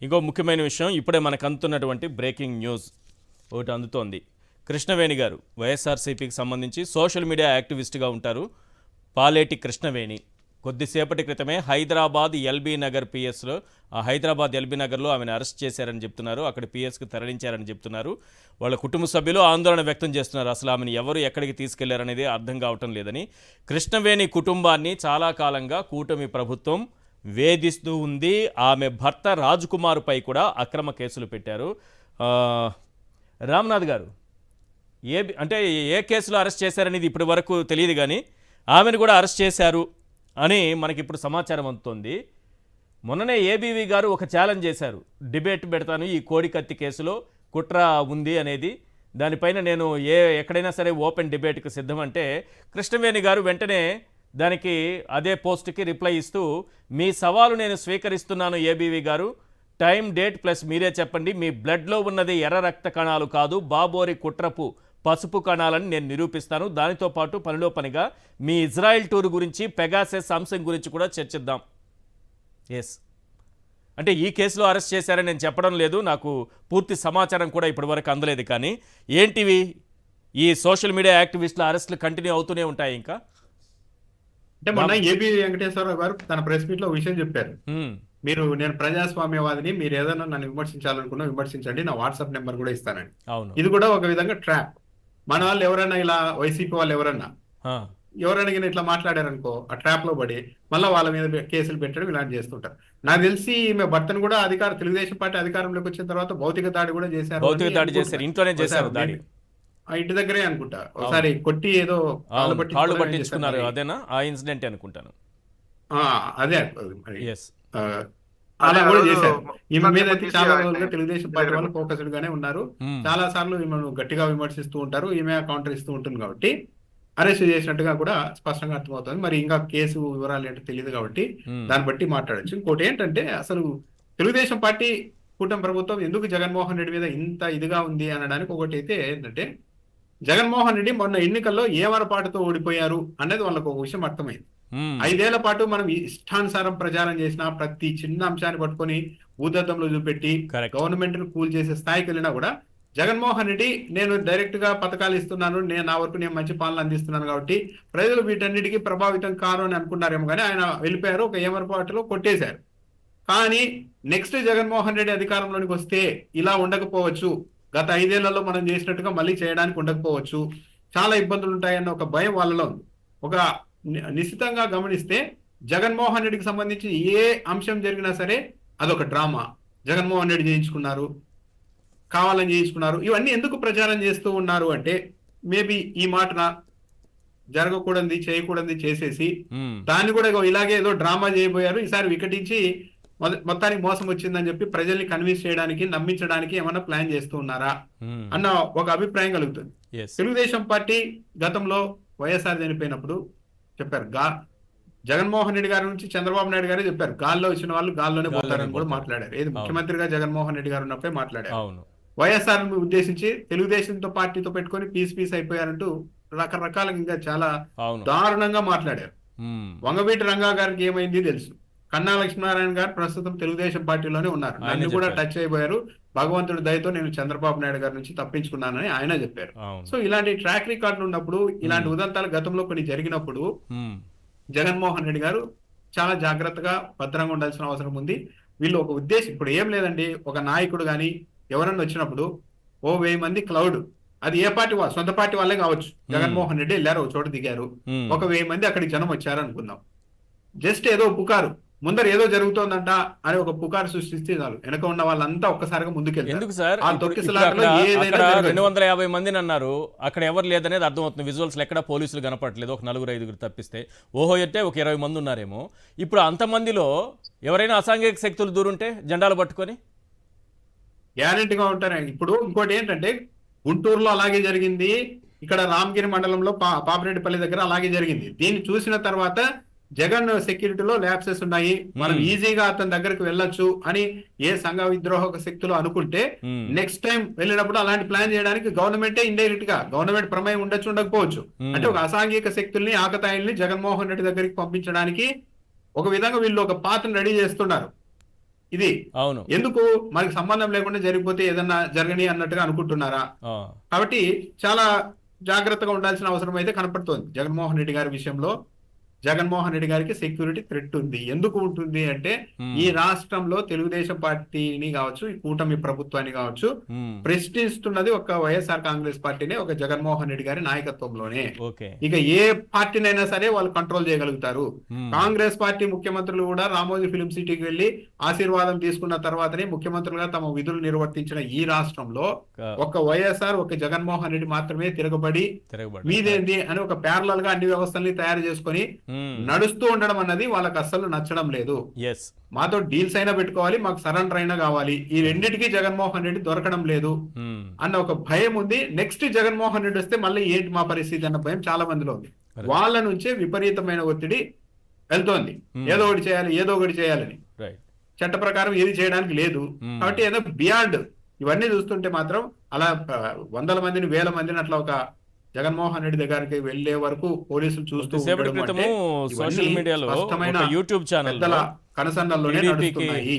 ఇంకో ముఖ్యమైన విషయం ఇప్పుడే మనకు అందుతున్నటువంటి బ్రేకింగ్ న్యూస్ ఒకటి అందుతోంది. కృష్ణవేణి గారు వైఎస్ఆర్సీపీకి సంబంధించి సోషల్ మీడియా యాక్టివిస్ట్గా ఉంటారు. పాలేటి కృష్ణవేణి కొద్దిసేపటి క్రితమే హైదరాబాద్ ఎల్బీ నగర్ పిఎస్లో హైదరాబాద్ ఎల్బీ నగర్లో ఆమెను అరెస్ట్ చేశారని చెప్తున్నారు. అక్కడ పిఎస్కి తరలించారని చెప్తున్నారు. వాళ్ళ కుటుంబ సభ్యులు ఆందోళన వ్యక్తం చేస్తున్నారు. అసలు ఆమెను ఎవరు ఎక్కడికి తీసుకెళ్లారనేది అర్థం కావటం లేదని. కృష్ణవేణి కుటుంబాన్ని చాలా కాలంగా కూటమి ప్రభుత్వం వేధిస్తూ ఉంది. ఆమె భర్త రాజ్ కుమార్పై కూడా అక్రమ కేసులు పెట్టారు. రామ్నాథ్ గారు అంటే ఏ కేసులో అరెస్ట్ చేశారనేది ఇప్పటి వరకు తెలియదు, కానీ ఆమెను కూడా అరెస్ట్ చేశారు అని మనకి ఇప్పుడు సమాచారం అందుతోంది. మొన్ననే ఏబీవీ గారు ఒక ఛాలెంజ్ చేశారు, డిబేట్ పెడతాను ఈ కోడికత్తి కేసులో కుట్ర ఉంది అనేది, దానిపైన నేను ఎక్కడైనా సరే ఓపెన్ డిబేట్కి సిద్ధమంటే కృష్ణవేణి గారు వెంటనే దానికి అదే పోస్ట్కి రిప్లై ఇస్తూ, మీ సవాలు నేను స్వీకరిస్తున్నాను ఏబీవీ గారు, టైం డేట్ ప్లస్ మీరే చెప్పండి, మీ బ్లడ్లో ఉన్నది ఎర్ర రక్త కణాలు కాదు బాబోరి కుట్రపు పసుపు కణాలని నేను నిరూపిస్తాను. దానితో పాటు పనిలో పనిగా మీ ఇజ్రాయెల్ టూర్ గురించి పెగాసెస్ అంశం గురించి కూడా చర్చిద్దాం. ఎస్ అంటే ఈ కేసులో అరెస్ట్ చేశారని నేను చెప్పడం లేదు, నాకు పూర్తి సమాచారం కూడా ఇప్పటివరకు అందలేదు. కానీ ఏంటివి ఈ సోషల్ మీడియా యాక్టివిస్టుల అరెస్టులు కంటిన్యూ అవుతూనే ఉంటాయి ఇంకా. అంటే మొన్న ఏబీ వెంకటేశ్వరరావు గారు తన ప్రెస్ మీట్ లో విషయం చెప్పారు, నేను ప్రజాస్వామ్యవాదిని, మీరు ఏదైనా నన్ను విమర్శించాలనుకున్నా విమర్శించండి, నా వాట్సాప్ నెంబర్ కూడా ఇస్తానండి. ఇది కూడా ఒక విధంగా ట్రాప్. మన వాళ్ళు ఎవరైనా ఇలా వైసీపీ వాళ్ళు ఎవరైనా ఇట్లా మాట్లాడారనుకో ఆ ట్రాప్ లో పడి మళ్ళీ వాళ్ళ మీద కేసులు పెట్టడం ఇలాంటి చేస్తుంటారు. నాకు తెలిసి ఈమె భర్తను కూడా తెలుగుదేశం పార్టీ అధికారంలోకి వచ్చిన తర్వాత భౌతిక దాడి కూడా చేశారు. ఇంట్లోనే చేశారు దాడి, ఇంటి దగ్గరే అనుకుంటా. ఒకసారి కొట్టి ఏదో కాళ్ళు పట్టించుకున్నారు, అదేనా ఆ ఇన్సిడెంట్ అనుకుంటాను. అదే అలా కూడా చేశారు. ఈమె మీద అయితే చాలా రోజులుగా తెలుగుదేశం పార్టీ వాళ్ళు ఫోకస్డ్ గానే ఉన్నారు. చాలా సార్లు ఈమెను గట్టిగా విమర్శిస్తూ ఉంటారు, ఈమె కౌంటర్ ఇస్తూ ఉంటుంది కాబట్టి అరెస్ట్ చేసినట్టుగా కూడా స్పష్టంగా అర్థమవుతుంది. మరి ఇంకా కేసు వివరాలు ఏంటో తెలియదు కాబట్టి దాన్ని బట్టి మాట్లాడచ్చు. ఇంకోటి ఏంటంటే అసలు తెలుగుదేశం పార్టీ కూటమి ప్రభుత్వం ఎందుకు జగన్మోహన్ రెడ్డి మీద ఇంత ఇదిగా ఉంది అనడానికి ఒకటి అయితే ఏంటంటే, జగన్మోహన్ రెడ్డి మొన్న ఎన్నికల్లో ఏమరపాటుతో ఓడిపోయారు అనేది వాళ్ళకు ఒక విషయం అర్థమైంది. 5 ఏళ్ల పాటు మనం ఇష్టానుసారం ప్రచారం చేసిన ప్రతి చిన్న అంశాన్ని పట్టుకొని ఊదద్దంలో చూపెట్టి గవర్నమెంట్ ను కూల్ చేసే స్థాయికి వెళ్ళినా కూడా జగన్మోహన్ రెడ్డి నేను డైరెక్ట్ గా పథకాలు ఇస్తున్నాను, నా వరకు నేను మంచి పాలన అందిస్తున్నాను కాబట్టి ప్రజలు వీటన్నిటికీ ప్రభావితం కారు అని అనుకున్నారేమో, కానీ ఆయన వెళ్ళిపోయారు, ఒక ఏమరపాటులో కొట్టేశారు. కానీ నెక్స్ట్ జగన్మోహన్ రెడ్డి అధికారంలోనికి వస్తే ఇలా ఉండకపోవచ్చు, గత 5 ఏళ్లలో మనం చేసినట్టుగా మళ్ళీ చేయడానికి ఉండకపోవచ్చు, చాలా ఇబ్బందులు ఉంటాయన్న ఒక భయం వాళ్ళలో ఉంది. ఒక నిశ్చితంగా గమనిస్తే జగన్మోహన్ రెడ్డికి సంబంధించి ఏ అంశం జరిగినా సరే అదొక డ్రామా. జగన్మోహన్ రెడ్డి చేయించుకున్నారు, కావాలని చేయించుకున్నారు, ఇవన్నీ ఎందుకు ప్రచారం చేస్తూ ఉన్నారు అంటే, మేబీ ఈ మాటన జరగకూడదు చేయకూడదు చేసేసి దాన్ని కూడా ఇలాగే ఏదో డ్రామా చేయబోయారు, ఈసారి వికటించి మొత్తానికి మోసం వచ్చిందని చెప్పి ప్రజల్ని కన్విన్స్ చేయడానికి నమ్మించడానికి ఏమన్నా ప్లాన్ చేస్తూ ఉన్నారా అన్న ఒక అభిప్రాయం కలుగుతుంది. తెలుగుదేశం పార్టీ గతంలో వైఎస్ఆర్ చనిపోయినప్పుడు చెప్పారు, జగన్మోహన్ రెడ్డి గారి నుంచి చంద్రబాబు నాయుడు గారే చెప్పారు, గాల్లో వచ్చిన వాళ్ళు గాల్లోనే పోతారని కూడా మాట్లాడారు. ఏది ముఖ్యమంత్రిగా జగన్మోహన్ రెడ్డి గారు ఉన్నప్పుడే మాట్లాడారు. వైఎస్ఆర్ ఉద్దేశించి తెలుగుదేశంతో పార్టీతో పెట్టుకొని పీస్ అయిపోయారంటూ రకరకాలుగా ఇంకా చాలా దారుణంగా మాట్లాడారు. వంగవీటి రంగా గారికి ఏమైంది తెలుసు, కన్నా లక్ష్మీనారాయణ గారు ప్రస్తుతం తెలుగుదేశం పార్టీలోనే ఉన్నారు, నన్ను కూడా టచ్ అయిపోయారు, భగవంతుడి దయతో నేను చంద్రబాబు నాయుడు గారి నుంచి తప్పించుకున్నానని ఆయన చెప్పారు. సో ఇలాంటి ట్రాక్ రికార్డులు ఉన్నప్పుడు, ఇలాంటి ఉదంతాలు గతంలో కొన్ని జరిగినప్పుడు జగన్మోహన్ రెడ్డి గారు చాలా జాగ్రత్తగా భద్రంగా ఉండాల్సిన అవసరం ఉంది. వీళ్ళు ఒక ఉద్దేశం, ఇప్పుడు ఏం లేదండి, ఒక నాయకుడు గాని ఎవరన్నా వచ్చినప్పుడు 1000 మంది క్లౌడ్, అది ఏ పార్టీ సొంత పార్టీ వాళ్ళే కావచ్చు, జగన్మోహన్ రెడ్డి వెళ్ళారు ఒక చోట దిగారు, 1000 మంది అక్కడికి జనం వచ్చారు అనుకుందాం, జస్ట్ ఏదో పుకారు ముందర ఏదో జరుగుతోందంట అని ఒక పుకారు సృష్టిస్తే చాలు, వెనక ఉన్న వాళ్ళంతా ఒక్కసారిగా ముందుకెళ్తారు. ఎందుకు సార్ 250 మందిని అన్నారు, అక్కడ ఎవరు లేదనేది అర్థమవుతుంది. విజువల్స్ ఎక్కడ పోలీసులు కనపడలేదు, ఒక 4-5 తప్పిస్తే. ఓహో అయితే ఒక 20 మంది ఉన్నారేమో. ఇప్పుడు అంతమందిలో ఎవరైనా అసాంఘిక శక్తులు దూరుంటే జెండాలు పట్టుకొని గ్యారెంటీగా ఉంటారు. ఇప్పుడు ఇంకోటి ఏంటంటే, గుంటూరులో అలాగే జరిగింది, ఇక్కడ రామగిరి మండలంలో పాపిరెడ్డిపల్లి దగ్గర అలాగే జరిగింది. దీన్ని చూసిన తర్వాత జగన్ సెక్యూరిటీలో ల్యాప్సెస్ ఉన్నాయి, మనం ఈజీగా అతని దగ్గరకు వెళ్ళొచ్చు అని ఏ సంఘ విద్రోహక శక్తులు అనుకుంటే, నెక్స్ట్ టైం వెళ్ళినప్పుడు అలాంటి ప్లాన్ చేయడానికి గవర్నమెంటే ఇండైరెక్ట్ గా, గవర్నమెంట్ ప్రమేయం ఉండొచ్చు ఉండకపోవచ్చు, అంటే ఒక అసాంఘిక శక్తుల్ని ఆకతాయిల్ని జగన్మోహన్ రెడ్డి దగ్గరికి పంపించడానికి ఒక విధంగా వీళ్ళు ఒక పాత్రను రెడీ చేస్తున్నారు. ఇది అవును. ఎందుకు మనకి సంబంధం లేకుండా జరిగిపోతే ఏదన్నా జరగని అన్నట్టుగా అనుకుంటున్నారా? ఆ, కాబట్టి చాలా జాగ్రత్తగా ఉండాల్సిన అవసరం అయితే కనపడుతోంది జగన్మోహన్ రెడ్డి గారి విషయంలో. జగన్మోహన్ రెడ్డి గారికి సెక్యూరిటీ థ్రెట్ ఉంది. ఎందుకు ఉంటుంది అంటే ఉమ్, ఈ రాష్ట్రంలో తెలుగుదేశం పార్టీని కావచ్చు, ఈ కూటమి ప్రభుత్వాన్ని కావచ్చు, ఉమ్, ప్రశ్నిస్తున్నది ఒక వైఎస్ఆర్ కాంగ్రెస్ పార్టీనే, ఒక జగన్మోహన్ రెడ్డి గారి నాయకత్వంలోనే. ఓకే. ఇక ఏ పార్టీనైనా సరే వాళ్ళు కంట్రోల్ చేయగలుగుతారు. ఉమ్, కాంగ్రెస్ పార్టీ ముఖ్యమంత్రులు కూడా రామోజీ ఫిలిం సిటీకి వెళ్లి ఆశీర్వాదం తీసుకున్న తర్వాతనే ముఖ్యమంత్రులుగా తమ విధులు నిర్వర్తించిన ఈ రాష్ట్రంలో ఒక వైఎస్ఆర్, ఒక జగన్మోహన్ రెడ్డి మాత్రమే తిరగబడి తిరగబడి మీదేంది అని ఒక ప్యారలల్ గా అన్ని వ్యవస్థల్ని తయారు చేసుకొని నడుస్తూ ఉండడం అన్నది వాళ్ళకి అస్సలు నచ్చడం లేదు. ఎస్. మాతో డీల్స్ అయినా పెట్టుకోవాలి, మాకు సరెండర్ అయినా కావాలి, ఈ రెండింటికి జగన్మోహన్ రెడ్డి దొరకడం లేదు అన్న ఒక భయం ఉంది. నెక్స్ట్ జగన్మోహన్ రెడ్డి వస్తే మళ్ళీ ఏంటి మా పరిస్థితి అన్న భయం చాలా మందిలో ఉంది. వాళ్ళ నుంచే విపరీతమైన ఒత్తిడి వెళ్తోంది. ఏదో ఒకటి చేయాలి, ఏదో ఒకటి చేయాలని. రైట్. చట్ట ప్రకారం ఏది చేయడానికి లేదు. కాబట్టి ఏదో బియాండ్ ఇవన్నీ చూస్తుంటే మాత్రం అలా వందల మందిని, వేల మందిని అట్లా ఒక జగన్మోహన్ రెడ్డి దగ్గరికి వెళ్లే వరకు పోలీసులు చూస్తూ కొద్దిసేపటి ఉండడం అంటే క్రితము ఇవన్నీ సోషల్ మీడియాలో స్పష్టమైన ఒక యూట్యూబ్ ఛానల్ పెద్దల కనసన్నల్లోనే నడుస్తున్నాయి.